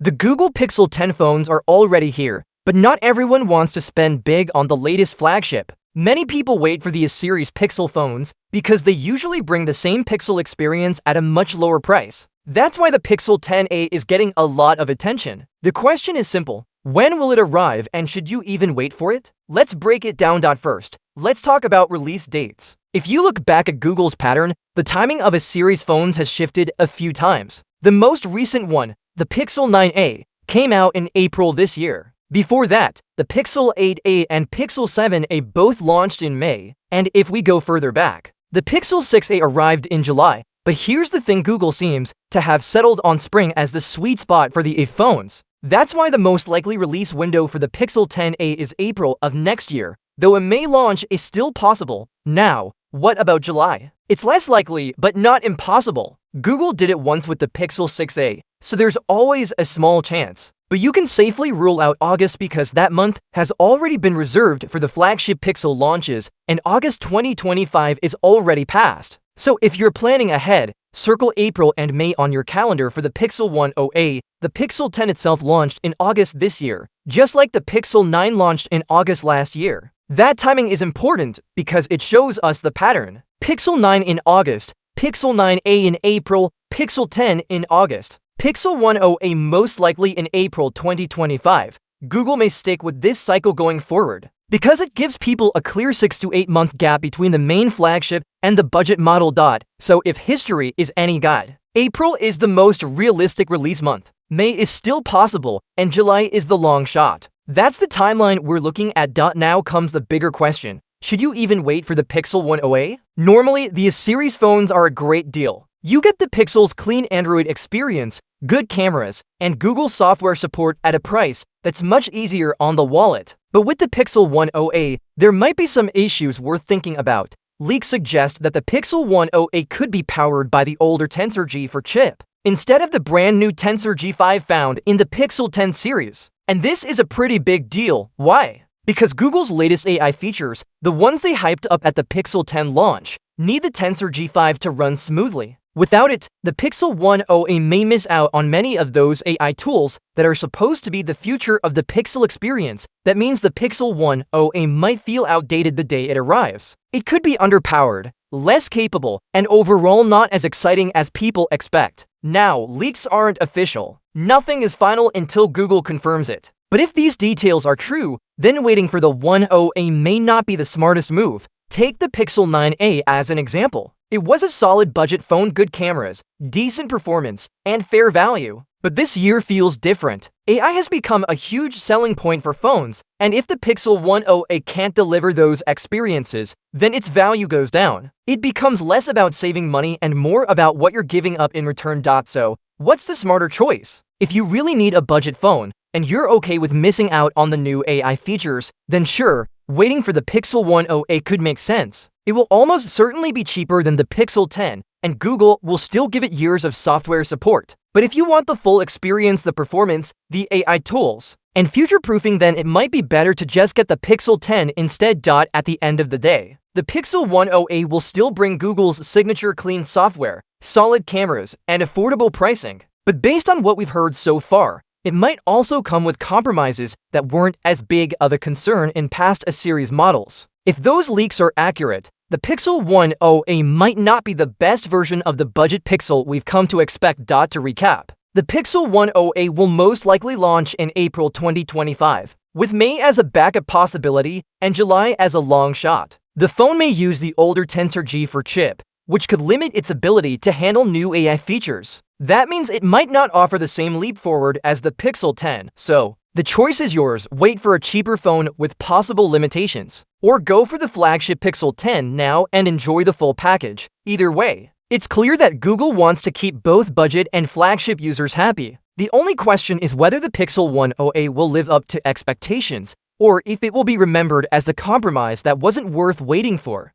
The Google Pixel 10 phones are already here, but not everyone wants to spend big on the latest flagship. Many people wait for the A-series Pixel phones because they usually bring the same Pixel experience at a much lower price. That's why the Pixel 10a is getting a lot of attention. The question is simple. When will it arrive, and should you even wait for it? Let's break it down. First, let's talk about release dates. If you look back at Google's pattern, the timing of A-series phones has shifted a few times. The most recent one, the Pixel 9a, came out in April this year. Before that, the Pixel 8a and Pixel 7a both launched in May, and if we go further back, the Pixel 6a arrived in July. But here's the thing, Google seems to have settled on spring as the sweet spot for the A phones. That's why the most likely release window for the Pixel 10a is April of next year, though a May launch is still possible. Now, what about July? It's less likely, but not impossible. Google did it once with the Pixel 6a, so there's always a small chance. But you can safely rule out August because that month has already been reserved for the flagship Pixel launches, and August 2025 is already passed. So if you're planning ahead, circle April and May on your calendar for the Pixel 10a. The Pixel 10 itself launched in August this year, just like the Pixel 9 launched in August last year. That timing is important because it shows us the pattern. Pixel 9 in August, Pixel 9a in April, Pixel 10 in August. Pixel 10a most likely in April 2025. Google may stick with this cycle going forward because it gives people a clear 6 to 8 month gap between the main flagship and the budget model. So if history is any guide, April is the most realistic release month. May is still possible, and July is the long shot. That's the timeline we're looking at. Now comes the bigger question. Should you even wait for the Pixel 10a? Normally, the A-series phones are a great deal. You get the Pixel's clean Android experience, good cameras, and Google software support at a price that's much easier on the wallet. But with the Pixel 10a, there might be some issues worth thinking about. Leaks suggest that the Pixel 10a could be powered by the older Tensor G4 chip, instead of the brand new Tensor G5 found in the Pixel 10 series. And this is a pretty big deal. Why? Because Google's latest AI features, the ones they hyped up at the Pixel 10 launch, need the Tensor G5 to run smoothly. Without it, the Pixel 10a may miss out on many of those AI tools that are supposed to be the future of the Pixel experience. That means the Pixel 10a might feel outdated the day it arrives. It could be underpowered, less capable, and overall not as exciting as people expect. Now, leaks aren't official. Nothing is final until Google confirms it. But if these details are true, then waiting for the 10a may not be the smartest move. Take the Pixel 9a as an example. It was a solid budget phone, good cameras, decent performance, and fair value. But this year feels different. AI has become a huge selling point for phones, and if the Pixel 10a can't deliver those experiences, then its value goes down. It becomes less about saving money and more about what you're giving up in return. So, what's the smarter choice? If you really need a budget phone, and you're okay with missing out on the new AI features, then sure, waiting for the Pixel 10a could make sense. It will almost certainly be cheaper than the Pixel 10, and Google will still give it years of software support. But if you want the full experience, the performance, the AI tools, and future-proofing, then it might be better to just get the Pixel 10 instead. At the end of the day, the Pixel 10a will still bring Google's signature clean software, solid cameras, and affordable pricing. But based on what we've heard so far, it might also come with compromises that weren't as big of a concern in past A-series models. If those leaks are accurate, the Pixel 10a might not be the best version of the budget Pixel we've come to expect. To recap, the Pixel 10a will most likely launch in April 2025, with May as a backup possibility and July as a long shot. The phone may use the older Tensor G4 chip, which could limit its ability to handle new AI features. That means it might not offer the same leap forward as the Pixel 10. So, the choice is yours. Wait for a cheaper phone with possible limitations, or go for the flagship Pixel 10 now and enjoy the full package. Either way, it's clear that Google wants to keep both budget and flagship users happy. The only question is whether the Pixel 10a will live up to expectations, or if it will be remembered as the compromise that wasn't worth waiting for.